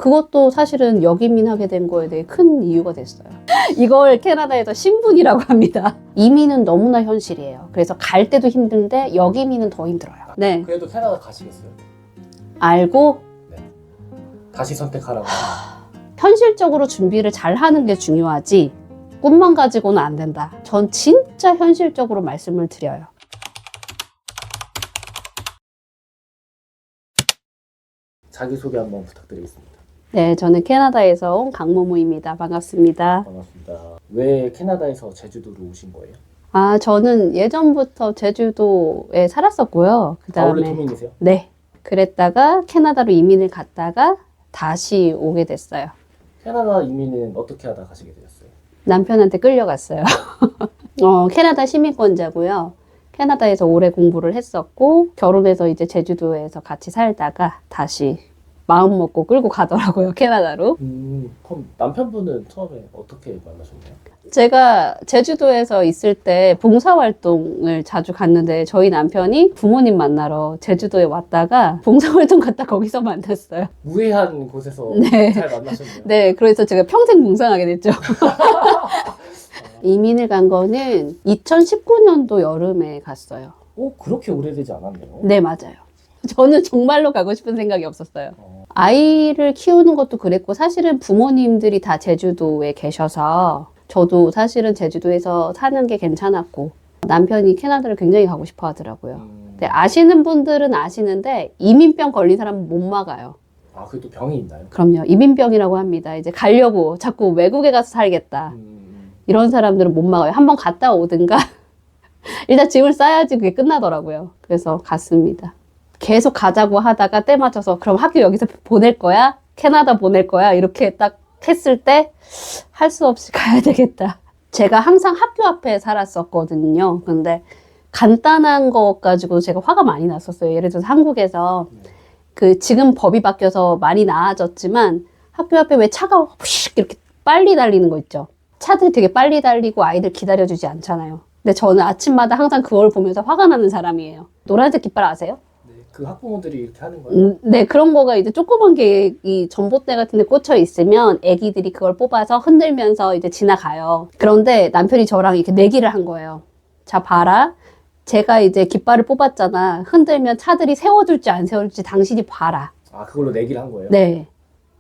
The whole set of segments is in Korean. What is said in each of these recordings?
그것도 사실은 역이민하게 된 거에 대해 큰 이유가 됐어요. 이걸 캐나다에서 신분이라고 합니다. 이민은 너무나 현실이에요. 그래서 갈 때도 힘든데 역이민은 더 힘들어요. 네. 그래도 캐나다 가시겠어요? 알고 다시 선택하라고. 현실적으로 준비를 잘 하는 게 중요하지 꿈만 가지고는 안 된다. 전 진짜 현실적으로 말씀을 드려요. 자기소개 한번 부탁드리겠습니다. 네, 저는 캐나다에서 온 강모모입니다. 반갑습니다. 반갑습니다. 왜 캐나다에서 제주도로 오신 거예요? 저는 예전부터 제주도에 살았었고요. 원래 그다음에 도민이세요? 네, 그랬다가 캐나다로 이민을 갔다가 다시 오게 됐어요. 캐나다 이민은 어떻게 하다 가시게 되셨어요? 남편한테 끌려갔어요. 캐나다 시민권자고요. 캐나다에서 오래 공부를 했었고 결혼해서 이제 제주도에서 같이 살다가 다시 마음 먹고 끌고 가더라고요. 캐나다로. 그럼 남편분은 처음에 어떻게 만나셨나요? 제가 제주도에서 있을 때 봉사활동을 자주 갔는데 저희 남편이 부모님 만나러 제주도에 왔다가 봉사활동 갔다 거기서 만났어요. 우회한 곳에서 네. 잘 만나셨네요. 네, 그래서 제가 평생 봉사하게 됐죠. 이민을 간 거는 2019년도 여름에 갔어요. 그렇게 오래되지 않았네요. 네, 맞아요. 저는 정말로 가고 싶은 생각이 없었어요. 아이를 키우는 것도 그랬고 사실은 부모님들이 다 제주도에 계셔서 저도 사실은 제주도에서 사는 게 괜찮았고 남편이 캐나다를 굉장히 가고 싶어 하더라고요. 근데 아시는 분들은 아시는데 이민병 걸린 사람은 못 막아요. 그게 또 병이 있나요? 그럼요. 이민병이라고 합니다. 이제 가려고 자꾸 외국에 가서 살겠다. 이런 사람들은 못 막아요. 한번 갔다 오든가 일단 짐을 싸야지 그게 끝나더라고요. 그래서 갔습니다. 계속 가자고 하다가 때 맞춰서 그럼 학교 여기서 보낼 거야? 캐나다 보낼 거야? 이렇게 딱 했을 때 할 수 없이 가야 되겠다. 제가 항상 학교 앞에 살았었거든요. 근데 간단한 것 가지고 제가 화가 많이 났었어요. 예를 들어서 한국에서 지금 법이 바뀌어서 많이 나아졌지만 학교 앞에 왜 차가 휙 이렇게 빨리 달리는 거 있죠. 차들이 되게 빨리 달리고 아이들 기다려주지 않잖아요. 근데 저는 아침마다 항상 그걸 보면서 화가 나는 사람이에요. 노란색 깃발 아세요? 그 학부모들이 이렇게 하는 거예요? 네, 그런 거가 이제 조그만 게 이 전봇대 같은 데 꽂혀 있으면 애기들이 그걸 뽑아서 흔들면서 이제 지나가요. 그런데 남편이 저랑 이렇게 내기를 한 거예요. 자, 봐라. 제가 이제 깃발을 뽑았잖아. 흔들면 차들이 세워줄지 안 세워줄지 당신이 봐라. 그걸로 내기를 한 거예요? 네.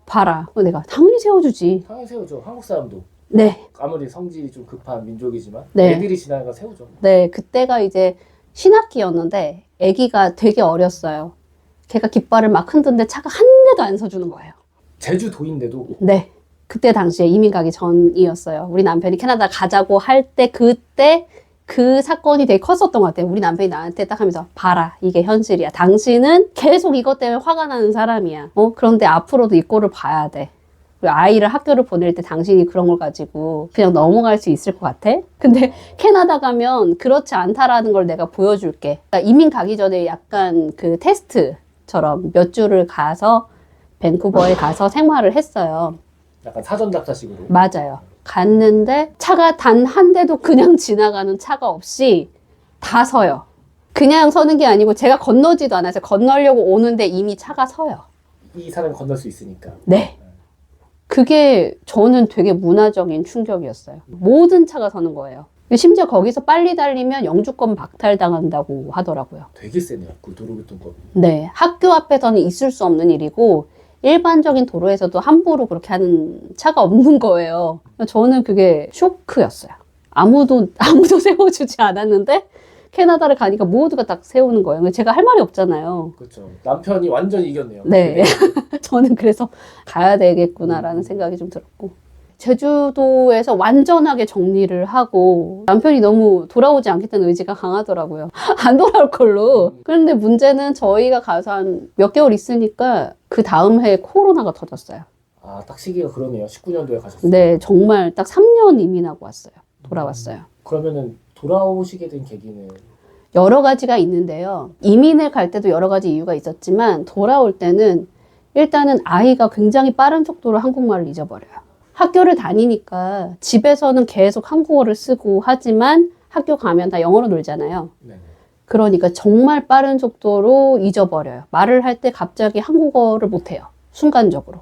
봐라. 내가 당연히 세워주지. 당연히 세우죠. 한국 사람도. 네. 아무리 성질이 좀 급한 민족이지만 네. 애들이 지나가 세우죠. 네, 그때가 이제 신학기였는데 아기가 되게 어렸어요. 걔가 깃발을 막 흔드는데 차가 한 대도 안 서주는 거예요. 제주도인데도? 네. 그때 당시에 이민 가기 전이었어요. 우리 남편이 캐나다 가자고 할 때 그때 그 사건이 되게 컸었던 것 같아요. 우리 남편이 나한테 딱 하면서 봐라. 이게 현실이야. 당신은 계속 이것 때문에 화가 나는 사람이야. 그런데 앞으로도 이 꼴을 봐야 돼. 아이를 학교를 보낼 때 당신이 그런 걸 가지고 그냥 넘어갈 수 있을 것 같아? 근데 캐나다 가면 그렇지 않다라는 걸 내가 보여줄게. 그러니까 이민 가기 전에 약간 그 테스트처럼 몇 주를 가서 밴쿠버에 가서 생활을 했어요. 약간 사전 답사식으로? 맞아요. 갔는데 차가 단 한 대도 그냥 지나가는 차가 없이 다 서요. 그냥 서는 게 아니고 제가 건너지도 않아서 건너려고 오는데 이미 차가 서요. 이 사람이 건널 수 있으니까. 네. 그게 저는 되게 문화적인 충격이었어요. 모든 차가 서는 거예요. 심지어 거기서 빨리 달리면 영주권 박탈당한다고 하더라고요. 되게 세네요. 그 도로교통법이. 네. 학교 앞에서는 있을 수 없는 일이고 일반적인 도로에서도 함부로 그렇게 하는 차가 없는 거예요. 저는 그게 쇼크였어요. 아무도 세워주지 않았는데 캐나다를 가니까 모두가 딱 세우는 거예요. 제가 할 말이 없잖아요. 그렇죠. 남편이 완전히 이겼네요. 네. 저는 그래서 가야 되겠구나라는 생각이 좀 들었고. 제주도에서 완전하게 정리를 하고 남편이 너무 돌아오지 않겠다는 의지가 강하더라고요. 안 돌아올 걸로. 그런데 문제는 저희가 가서 한 몇 개월 있으니까 그 다음 해에 코로나가 터졌어요. 딱 시기가 그러네요. 19년도에 가셨어요. 네, 정말 딱 3년 이민하고 왔어요. 돌아왔어요. 그러면은 돌아오시게 된 계기는? 여러 가지가 있는데요. 이민을 갈 때도 여러 가지 이유가 있었지만 돌아올 때는 일단은 아이가 굉장히 빠른 속도로 한국말을 잊어버려요. 학교를 다니니까 집에서는 계속 한국어를 쓰고 하지만 학교 가면 다 영어로 놀잖아요. 네. 그러니까 정말 빠른 속도로 잊어버려요. 말을 할 때 갑자기 한국어를 못해요. 순간적으로.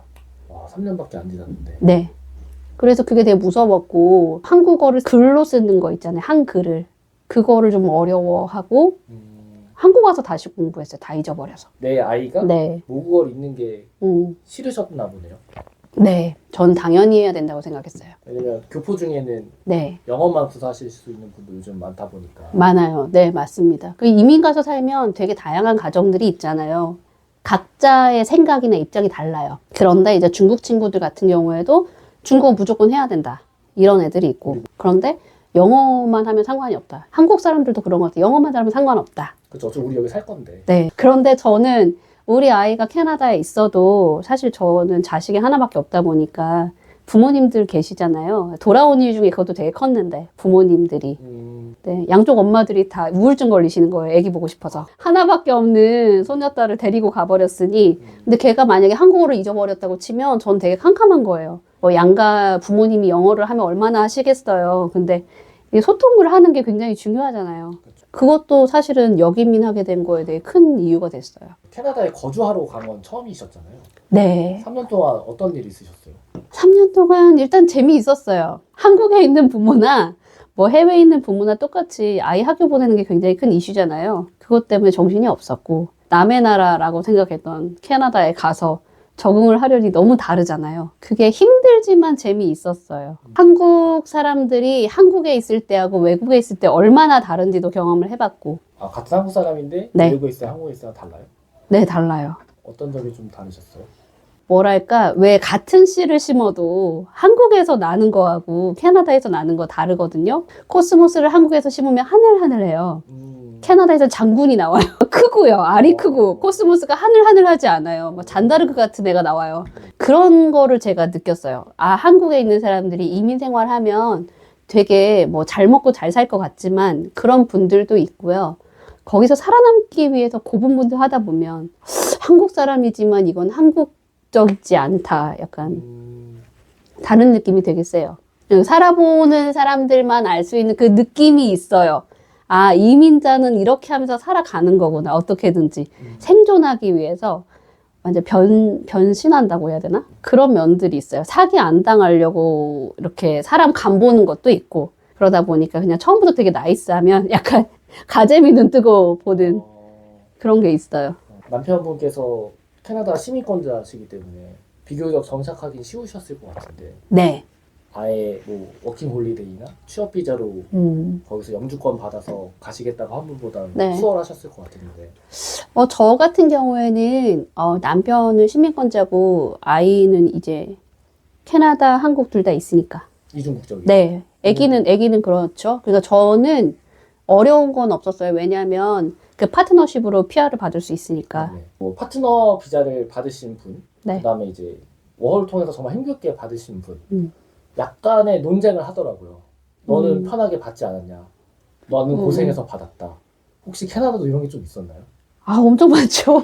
아, 3년밖에 안 지났는데. 네. 그래서 그게 되게 무서웠고, 한국어를 글로 쓰는 거 있잖아요. 한글을. 그거를 좀 어려워하고, 한국 와서 다시 공부했어요. 다 잊어버려서. 내 아이가 네. 모국어를 읽는 게 싫으셨나 보네요. 네. 전 당연히 해야 된다고 생각했어요. 왜냐면 교포 중에는 네. 영어만 구사하실 수 있는 분도 요즘 많다 보니까. 많아요. 네, 맞습니다. 그 이민 가서 살면 되게 다양한 가정들이 있잖아요. 각자의 생각이나 입장이 달라요. 그런데 이제 중국 친구들 같은 경우에도 중국어 무조건 해야 된다. 이런 애들이 있고. 그런데 영어만 하면 상관이 없다. 한국 사람들도 그런 것 같아요. 영어만 잘하면 상관없다. 그렇죠. 어차피 우리 여기 살 건데. 네. 그런데 저는 우리 아이가 캐나다에 있어도 사실 저는 자식이 하나밖에 없다 보니까 부모님들 계시잖아요. 돌아온 이유 중에 그것도 되게 컸는데 부모님들이. 네, 양쪽 엄마들이 다 우울증 걸리시는 거예요. 애기 보고 싶어서. 하나밖에 없는 손녀딸을 데리고 가버렸으니 근데 걔가 만약에 한국어를 잊어버렸다고 치면 전 되게 캄캄한 거예요. 뭐 양가 부모님이 영어를 하면 얼마나 하시겠어요. 근데 이 소통을 하는 게 굉장히 중요하잖아요. 그것도 사실은 역이민하게 된 거에 대해 큰 이유가 됐어요. 캐나다에 거주하러 간 건 처음이셨잖아요. 네. 3년 동안 어떤 일이 있으셨어요? 3년 동안 일단 재미있었어요. 한국에 있는 부모나 뭐 해외에 있는 부모나 똑같이 아이 학교 보내는 게 굉장히 큰 이슈잖아요. 그것 때문에 정신이 없었고 남의 나라라고 생각했던 캐나다에 가서 적응을 하려니 너무 다르잖아요. 그게 힘들지만 재미있었어요. 한국 사람들이 한국에 있을 때하고 외국에 있을 때 얼마나 다른지도 경험을 해봤고. 아, 같은 한국 사람인데 네. 외국에 있어요, 한국에 있어요 달라요? 네, 달라요. 어떤 점이 좀 다르셨어요? 뭐랄까, 왜 같은 씨를 심어도 한국에서 나는 거하고 캐나다에서 나는 거 다르거든요. 코스모스를 한국에서 심으면 하늘하늘해요. 캐나다에서 장군이 나와요. 크고요. 알이 크고 코스모스가 하늘하늘하지 않아요. 뭐 잔다르크 같은 애가 나와요. 그런 거를 제가 느꼈어요. 아, 한국에 있는 사람들이 이민 생활하면 되게 뭐 잘 먹고 잘 살 것 같지만 그런 분들도 있고요. 거기서 살아남기 위해서 고분분들 하다 보면 한국 사람이지만 이건 한국적이지 않다. 약간 다른 느낌이 되게 세요. 살아보는 사람들만 알 수 있는 그 느낌이 있어요. 아, 이민자는 이렇게 하면서 살아가는 거구나. 어떻게든지. 생존하기 위해서 완전 변신한다고 해야 되나? 그런 면들이 있어요. 사기 안 당하려고 이렇게 사람 간 보는 것도 있고. 그러다 보니까 그냥 처음부터 되게 나이스하면 약간 가재미 눈 뜨고 보는 그런 게 있어요. 남편분께서 캐나다 시민권자시기 때문에 비교적 정착하기 쉬우셨을 것 같은데. 네. 아예 뭐 워킹 홀리데이나 취업 비자로 거기서 영주권 받아서 가시겠다고 한 분보다는 네. 수월하셨을 것 같은데. 저 같은 경우에는 남편은 시민권자고 아이는 이제 캐나다, 한국 둘 다 있으니까. 이중국적이. 네. 애기는 그렇죠. 그래서 저는 어려운 건 없었어요. 왜냐하면 그 파트너십으로 PR을 받을 수 있으니까. 네. 뭐 파트너 비자를 받으신 분, 네. 그다음에 이제 워홀 통해서 정말 힘겹게 받으신 분, 약간의 논쟁을 하더라고요. 너는 편하게 받지 않았냐? 너는 고생해서 받았다. 혹시 캐나다도 이런 게 좀 있었나요? 아, 엄청 많죠.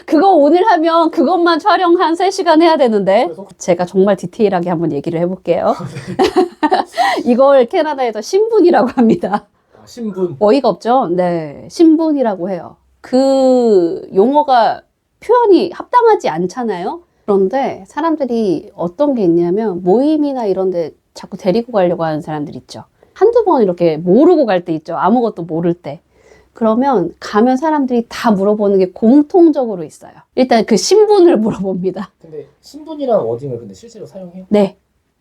그거 오늘 하면 그것만 촬영 한 3시간 해야 되는데. 그래서 제가 정말 디테일하게 한번 얘기를 해볼게요. 이걸 캐나다에서 신분이라고 합니다. 아, 신분. 어이가 없죠? 네. 신분이라고 해요. 그 용어가 표현이 합당하지 않잖아요? 그런데 사람들이 어떤 게 있냐면 모임이나 이런 데 자꾸 데리고 가려고 하는 사람들 있죠. 한두 번 이렇게 모르고 갈 때 있죠. 아무것도 모를 때. 그러면 가면 사람들이 다 물어보는 게 공통적으로 있어요. 일단 그 신분을 물어봅니다. 근데 신분이라는 워딩을 근데 실제로 사용해요? 네.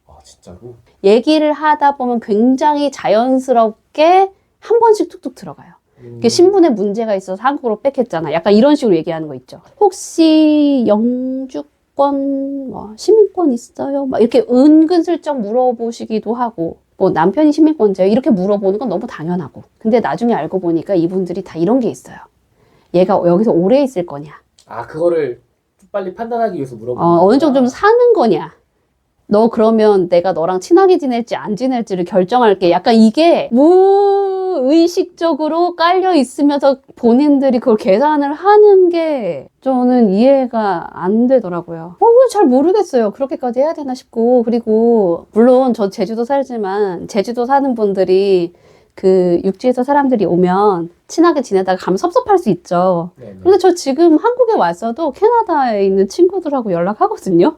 아, 진짜로? 얘기를 하다 보면 굉장히 자연스럽게 한 번씩 툭툭 들어가요. 그 신분에 문제가 있어서 한국으로 뺏겼잖아. 약간 이런 식으로 얘기하는 거 있죠. 혹시 영주권, 뭐 시민권 있어요? 막 이렇게 은근슬쩍 물어보시기도 하고, 뭐 남편이 시민권자예요? 이렇게 물어보는 건 너무 당연하고. 근데 나중에 알고 보니까 이분들이 다 이런 게 있어요. 얘가 여기서 오래 있을 거냐? 아, 그거를 빨리 판단하기 위해서 물어보는 어느 정도 좀 사는 거냐? 너 그러면 내가 너랑 친하게 지낼지 안 지낼지를 결정할게. 약간 이게 무의식적으로 깔려 있으면서 본인들이 그걸 계산을 하는 게 저는 이해가 안 되더라고요. 잘 모르겠어요. 그렇게까지 해야 되나 싶고. 그리고 물론 저 제주도 살지만 제주도 사는 분들이 그 육지에서 사람들이 오면 친하게 지내다가 가면 섭섭할 수 있죠. 네네. 근데 저 지금 한국에 왔어도 캐나다에 있는 친구들하고 연락하거든요.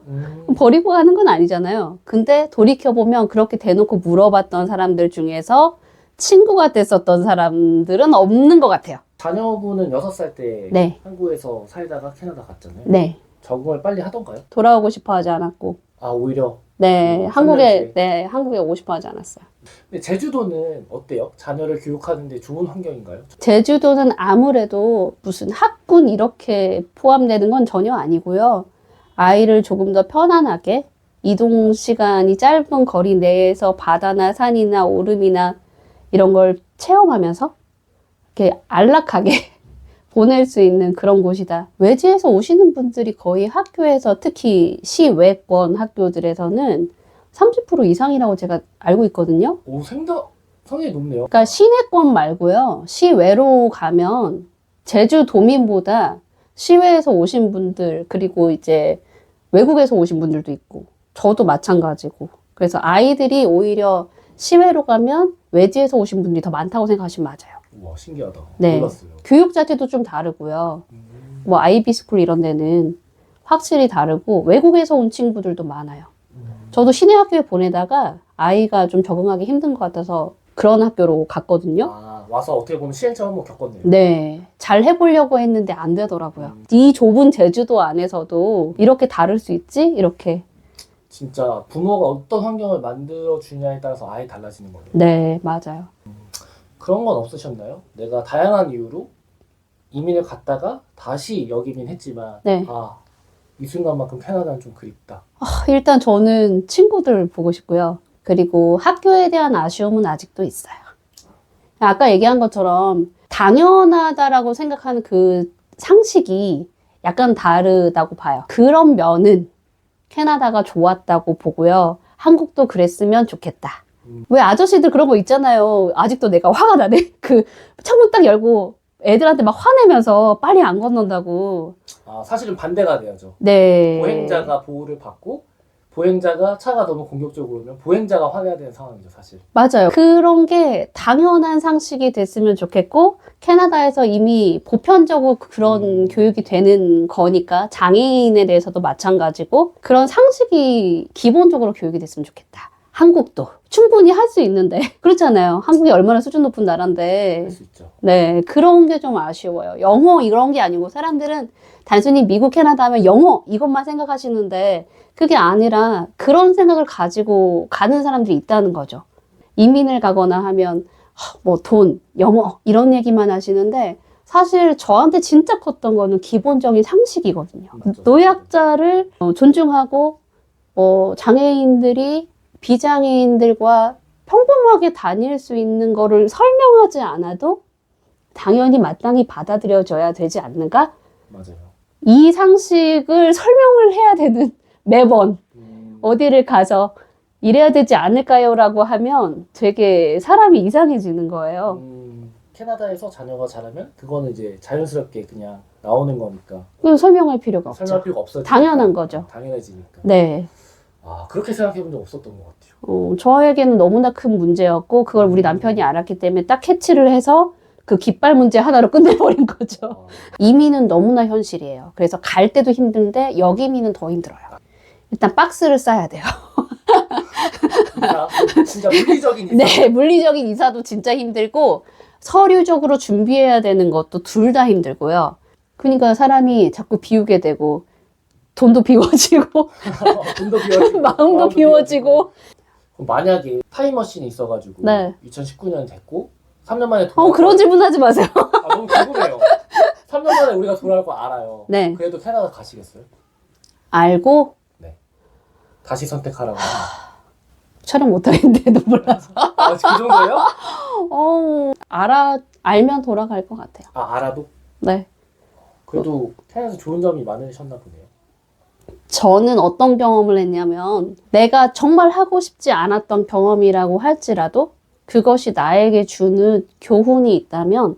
버리고 가는 건 아니잖아요. 근데 돌이켜보면 그렇게 대놓고 물어봤던 사람들 중에서 친구가 됐었던 사람들은 없는 것 같아요. 자녀분은 6살 때 네. 한국에서 살다가 캐나다 갔잖아요. 네. 적응을 빨리 하던가요? 돌아오고 싶어 하지 않았고. 아, 오히려. 네. 삼 년째. 한국에 오고 싶어 하지 않았어요. 근데 제주도는 어때요? 자녀를 교육하는데 좋은 환경인가요? 제주도는 아무래도 무슨 학군 이렇게 포함되는 건 전혀 아니고요. 아이를 조금 더 편안하게 이동 시간이 짧은 거리 내에서 바다나 산이나 오름이나 이런 걸 체험하면서 이렇게 안락하게 보낼 수 있는 그런 곳이다. 외지에서 오시는 분들이 거의 학교에서 특히 시외권 학교들에서는 30% 이상이라고 제가 알고 있거든요. 오, 상당히 높네요. 그러니까 시내권 말고요. 시외로 가면 제주 도민보다 시외에서 오신 분들 그리고 이제 외국에서 오신 분들도 있고 저도 마찬가지고 그래서 아이들이 오히려 시외로 가면 외지에서 오신 분들이 더 많다고 생각하시면 맞아요. 우와, 신기하다. 네. 몰랐어요. 교육 자체도 좀 다르고요. 뭐 아이비 스쿨 이런 데는 확실히 다르고 외국에서 온 친구들도 많아요. 저도 시내 학교에 보내다가 아이가 좀 적응하기 힘든 것 같아서 그런 학교로 갔거든요. 아, 와서 어떻게 보면 시행착오 한번 겪었네요. 네. 잘 해보려고 했는데 안 되더라고요. 이 좁은 제주도 안에서도 이렇게 다를 수 있지? 이렇게. 진짜 부모가 어떤 환경을 만들어주냐에 따라서 아예 달라지는 거예요. 네, 맞아요. 그런 건 없으셨나요? 내가 다양한 이유로 이민을 갔다가 다시 역이민 했지만 네. 아, 이 순간만큼 캐나다는 좀 그립다. 일단 저는 친구들 보고 싶고요. 그리고 학교에 대한 아쉬움은 아직도 있어요. 아까 얘기한 것처럼 당연하다라고 생각하는 그 상식이 약간 다르다고 봐요. 그런 면은 캐나다가 좋았다고 보고요. 한국도 그랬으면 좋겠다. 왜 아저씨들 그런 거 있잖아요. 아직도 내가 화가 나네. 그 창문 딱 열고 애들한테 막 화내면서 빨리 안 건넌다고. 아, 사실은 반대가 돼야죠. 네. 보행자가 보호를 받고 보행자가 차가 너무 공격적으로 오면 보행자가 화내야 되는 상황이죠, 사실. 맞아요. 그런 게 당연한 상식이 됐으면 좋겠고 캐나다에서 이미 보편적으로 그런 교육이 되는 거니까 장애인에 대해서도 마찬가지고 그런 상식이 기본적으로 교육이 됐으면 좋겠다. 한국도 충분히 할 수 있는데 그렇잖아요. 한국이 얼마나 수준 높은 나라인데 할 수 있죠. 네, 그런 게 좀 아쉬워요. 영어 이런 게 아니고 사람들은 단순히 미국, 캐나다 하면 영어 이것만 생각하시는데 그게 아니라 그런 생각을 가지고 가는 사람들이 있다는 거죠. 이민을 가거나 하면 뭐 돈, 영어 이런 얘기만 하시는데 사실 저한테 진짜 컸던 거는 기본적인 상식이거든요. 맞죠. 노약자를 존중하고 장애인들이 비장애인들과 평범하게 다닐 수 있는 거를 설명하지 않아도 당연히 마땅히 받아들여져야 되지 않는가? 맞아요. 이 상식을 설명을 해야 되는 매번 어디를 가서 이래야 되지 않을까요? 라고 하면 되게 사람이 이상해지는 거예요. 캐나다에서 자녀가 자라면 그거는 이제 자연스럽게 그냥 나오는 거니까 그건 설명할 필요가 없죠. 설명할 필요가 없어요. 당연한 거죠. 당연해지니까. 네. 아, 그렇게 생각해 본 적 없었던 것 같아요. 저에게는 너무나 큰 문제였고 그걸 우리 남편이 알았기 때문에 딱 캐치를 해서 그 깃발 문제 하나로 끝내버린 거죠. 아, 이민은 너무나 현실이에요. 그래서 갈 때도 힘든데 역이민은 더 힘들어요. 일단 박스를 싸야 돼요. 이사? 진짜 물리적인 이사. 네, 물리적인 이사도 진짜 힘들고 서류적으로 준비해야 되는 것도 둘 다 힘들고요. 그러니까 사람이 자꾸 비우게 되고 돈도 비워지고 돈도 비워지고 마음도 비워지고 그럼 만약에 타임머신이 있어가지고 네. 2019년 됐고 3년 만에 돌아올 그런 질문 하지 마세요. 너무 궁금해요. 3년 만에 우리가 돌아올 거 알아요. 네. 그래도 캐나다 가시겠어요? 알고 다시 선택하라고. 촬영 못하겠는데도 몰라서. 아, 그 정도예요? 알면 돌아갈 것 같아요. 아, 알아도? 네. 그래도 캐나다에서 좋은 점이 많으셨나 보네요. 저는 어떤 경험을 했냐면 내가 정말 하고 싶지 않았던 경험이라고 할지라도 그것이 나에게 주는 교훈이 있다면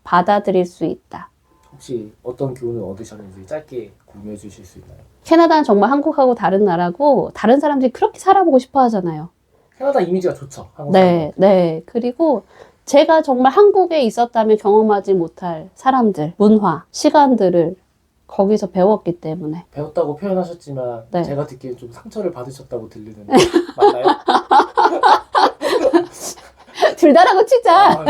받아들일 수 있다. 혹시 어떤 교훈을 얻으셨는지 짧게 공유해 주실 수 있나요? 캐나다는 정말 한국하고 다른 나라고 다른 사람들이 그렇게 살아보고 싶어 하잖아요. 캐나다 이미지가 좋죠. 한국 네, 사람들한테. 네. 그리고 제가 정말 한국에 있었다면 경험하지 못할 사람들, 문화, 시간들을 거기서 배웠기 때문에. 배웠다고 표현하셨지만 네. 제가 듣기엔 좀 상처를 받으셨다고 들리는데 맞나요? 둘 다라고 치자.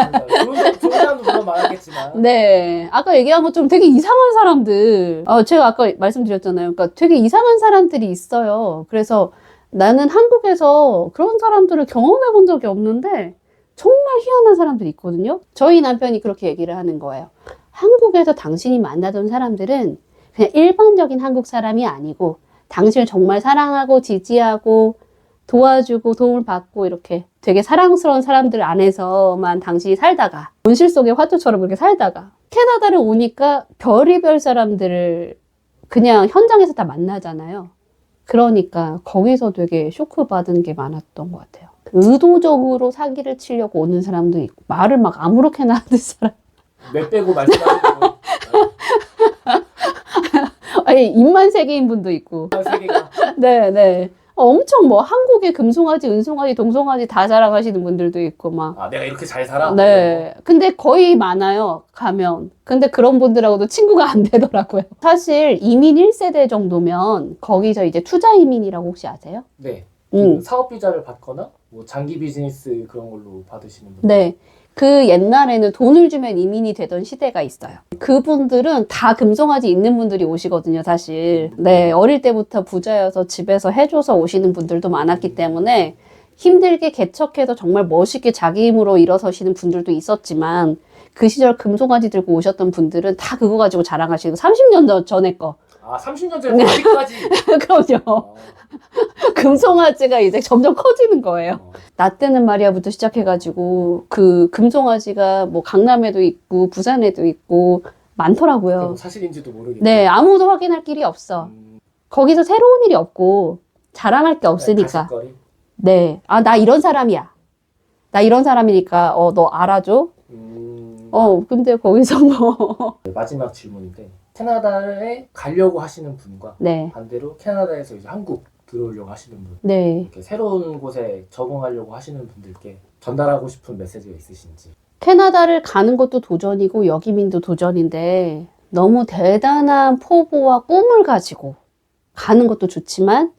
좋은 사람도 물론 많았겠지만 네. 아까 얘기한 것처럼 되게 이상한 사람들. 제가 아까 말씀드렸잖아요. 그러니까 되게 이상한 사람들이 있어요. 그래서 나는 한국에서 그런 사람들을 경험해 본 적이 없는데 정말 희한한 사람들이 있거든요. 저희 남편이 그렇게 얘기를 하는 거예요. 한국에서 당신이 만나던 사람들은 그냥 일반적인 한국 사람이 아니고 당신을 정말 사랑하고 지지하고 도와주고 도움을 받고 이렇게 되게 사랑스러운 사람들 안에서만 당신이 살다가 온실 속의 화초처럼 그렇게 살다가 캐나다를 오니까 별의별 사람들을 그냥 현장에서 다 만나잖아요. 그러니까 거기서 되게 쇼크 받은 게 많았던 것 같아요. 의도적으로 사기를 치려고 오는 사람도 있고 말을 막 아무렇게나 하는 사람. 몇 빼고 말씀하시고 아니 입만 세 개인 분도 있고. 세계가 네네. 엄청 뭐 한국의 금송아지, 은송아지, 동송아지 다 자랑하시는 분들도 있고 막. 아 내가 이렇게 잘 살아? 네. 근데 거의 많아요. 가면. 근데 그런 분들하고도 친구가 안 되더라고요. 사실 이민 1세대 정도면 거기서 이제 투자 이민이라고 혹시 아세요? 네. 음. 그 사업 비자를 받거나 뭐 장기 비즈니스 그런 걸로 받으시는 분들. 네. 그 옛날에는 돈을 주면 이민이 되던 시대가 있어요. 그분들은 다 금송아지 있는 분들이 오시거든요, 사실. 네, 어릴 때부터 부자여서 집에서 해줘서 오시는 분들도 많았기 때문에 힘들게 개척해서 정말 멋있게 자기 힘으로 일어서시는 분들도 있었지만 그 시절 금송아지 들고 오셨던 분들은 다 그거 가지고 자랑하시고 30년 전에 거. 아 30년 전에 아직까지. 그럼요. 금송아지가 이제 점점 커지는 거예요. 나 때는 말이야부터 시작해가지고 그 금송아지가 뭐 강남에도 있고 부산에도 있고 많더라고요. 그럼 사실인지도 모르겠네. 네, 아무도 확인할 길이 없어. 거기서 새로운 일이 없고 자랑할 게 없으니까. 가십거리? 네, 아, 나 이런 사람이야. 나 이런 사람이니까 너 알아줘. 근데 거기서 뭐 마지막 질문인데 캐나다에 가려고 하시는 분과 네, 반대로 캐나다에서 이제 한국 들어오려고 하시는 분 네. 이렇게 새로운 곳에 적응하려고 하시는 분들께 전달하고 싶은 메시지가 있으신지. 캐나다를 가는 것도 도전이고 여기민도 도전인데 너무 대단한 포부와 꿈을 가지고 가는 것도 좋지만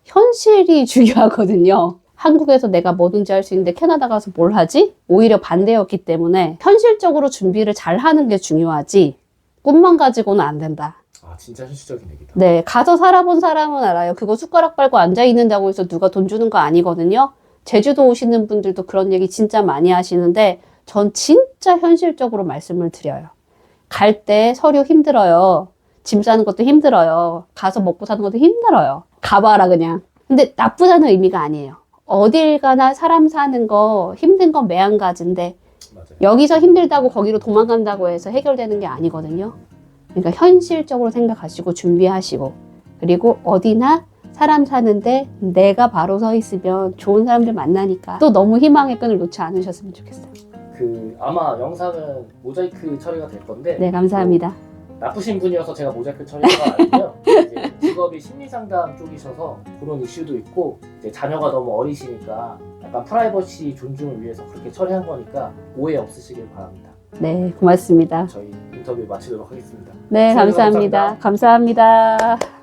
현실이 중요하거든요. 한국에서 내가 뭐든지 할 수 있는데 캐나다 가서 뭘 하지? 오히려 반대였기 때문에 현실적으로 준비를 잘 하는 게 중요하지 꿈만 가지고는 안 된다. 아 진짜 현실적인 얘기다. 네, 가서 살아본 사람은 알아요. 그거 숟가락 빨고 앉아있는다고 해서 누가 돈 주는 거 아니거든요. 제주도 오시는 분들도 그런 얘기 진짜 많이 하시는데 전 진짜 현실적으로 말씀을 드려요. 갈 때 서류 힘들어요. 짐 싸는 것도 힘들어요. 가서 먹고 사는 것도 힘들어요. 가봐라 그냥. 근데 나쁘다는 의미가 아니에요. 어딜 가나 사람 사는 거 힘든 건 매한가지인데 맞아요. 여기서 힘들다고 거기로 도망간다고 해서 해결되는 게 아니거든요. 그러니까 현실적으로 생각하시고 준비하시고 그리고 어디나 사람 사는데 내가 바로 서 있으면 좋은 사람들 만나니까 또 너무 희망의 끈을 놓지 않으셨으면 좋겠어요. 그 아마 영상은 모자이크 처리가 될 건데 네, 감사합니다. 나쁘신 분이어서 제가 모자이크 처리한 건 아니고요. 이제 직업이 심리상담 쪽이셔서 그런 이슈도 있고 이제 자녀가 너무 어리시니까 약간 프라이버시 존중을 위해서 그렇게 처리한 거니까 오해 없으시길 바랍니다. 네, 고맙습니다. 저희 인터뷰 마치도록 하겠습니다. 네, 수고하셨습니다. 감사합니다. 감사합니다.